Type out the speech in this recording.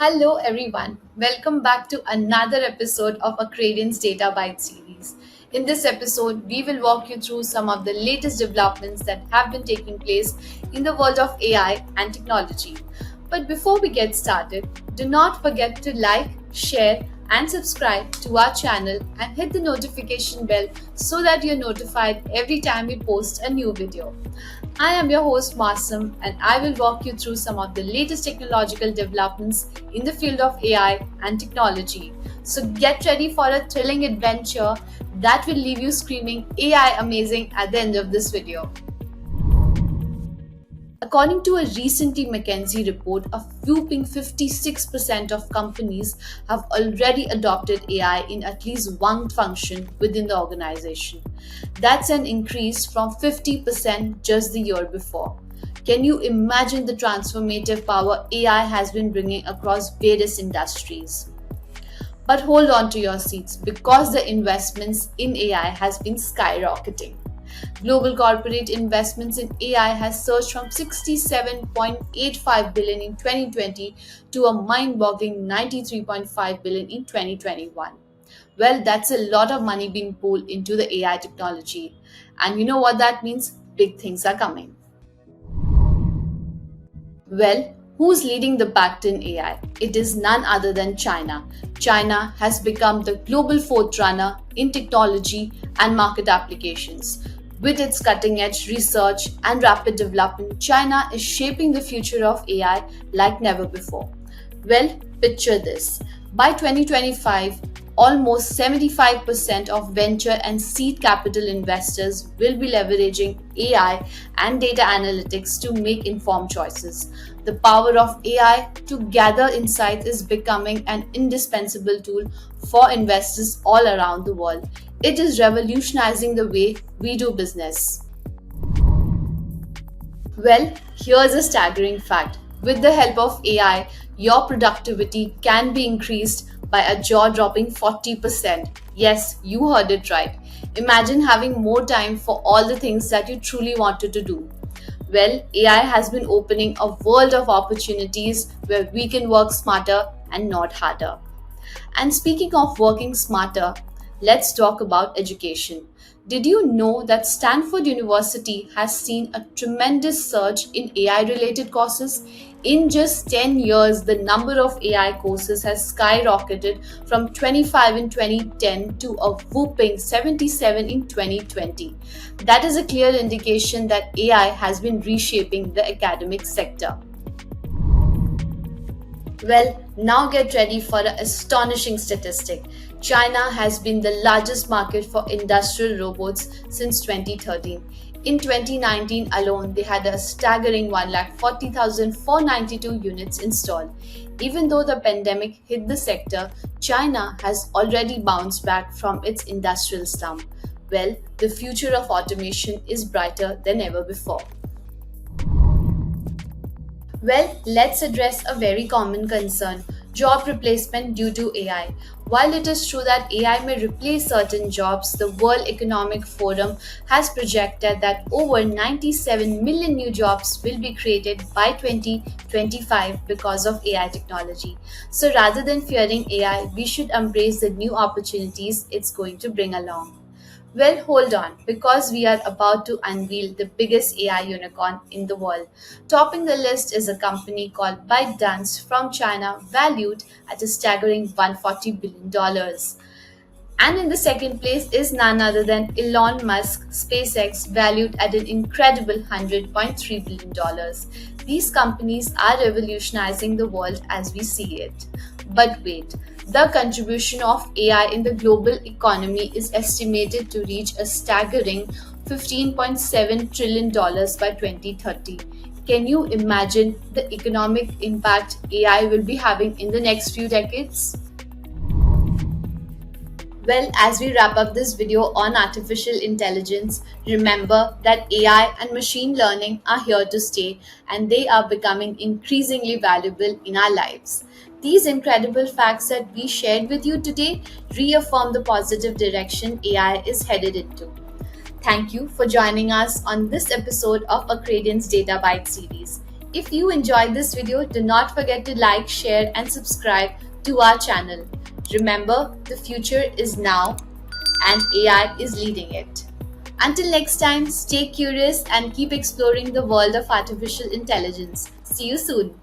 Hello, everyone. Welcome back to another episode of Accredian's Data Bytes Series. In this episode, we will walk you through some of the latest developments that have been taking place in the world of AI and technology. But before we get started, do not forget to like, share, and subscribe to our channel and hit the notification bell so that you're notified every time we post a new video. I am your host Masum and I will walk you through some of the latest technological developments in the field of AI and technology. So get ready for a thrilling adventure that will leave you screaming AI amazing at the end of this video. According to a recently McKinsey report, a whopping 56% of companies have already adopted AI in at least one function within the organization. That's an increase from 50% just the year before. Can you imagine the transformative power AI has been bringing across various industries? But hold on to your seats because the investments in AI has been skyrocketing. Global corporate investments in AI has surged from 67.85 billion in 2020 to a mind-boggling 93.5 billion in 2021. Well, that's a lot of money being pulled into the AI technology. And you know what that means? Big things are coming. Well, who's leading the pack in AI? It is none other than China. China has become the global fourth runner in technology and market applications. With its cutting edge research and rapid development, China is shaping the future of AI like never before. Well, picture this. By 2025, almost 75% of venture and seed capital investors will be leveraging AI and data analytics to make informed choices. The power of AI to gather insights is becoming an indispensable tool for investors all around the world. It is revolutionizing the way we do business. Well, here's a staggering fact. With the help of AI, your productivity can be increased by a jaw dropping 40%. Yes, you heard it right. Imagine having more time for all the things that you truly wanted to do. Well, AI has been opening a world of opportunities where we can work smarter and not harder. And speaking of working smarter, let's talk about education. Did you know that Stanford University has seen a tremendous surge in AI related courses? In just 10 years, the number of AI courses has skyrocketed from 25 in 2010 to a whooping 77 in 2020. That is a clear indication that AI has been reshaping the academic sector. Well, now get ready for an astonishing statistic. China has been the largest market for industrial robots since 2013. In 2019 alone, they had a staggering 140,492 units installed. Even though the pandemic hit the sector, China has already bounced back from its industrial slump. Well, the future of automation is brighter than ever before. Well, let's address a very common concern job replacement due to AI. While it is true that AI may replace certain jobs, the World Economic Forum has projected that over 97 million new jobs will be created by 2025 because of AI technology. So rather than fearing AI, we should embrace the new opportunities it's going to bring along. Well, hold on, because we are about to unveil the biggest AI unicorn in the world. Topping the list is a company called ByteDance from China, valued at a staggering $140 billion. And in the second place is none other than Elon Musk, SpaceX, valued at an incredible $100.3 billion. These companies are revolutionizing the world as we see it. But wait, the contribution of AI in the global economy is estimated to reach a staggering $15.7 trillion by 2030. Can you imagine the economic impact AI will be having in the next few decades? Well, as we wrap up this video on artificial intelligence, remember that AI and machine learning are here to stay and they are becoming increasingly valuable in our lives. These incredible facts that we shared with you today reaffirm the positive direction AI is headed into. Thank you for joining us on this episode of Accredian's Data Bytes series. If you enjoyed this video, do not forget to like, share, and subscribe to our channel. Remember, the future is now and AI is leading it. Until next time, stay curious and keep exploring the world of artificial intelligence. See you soon.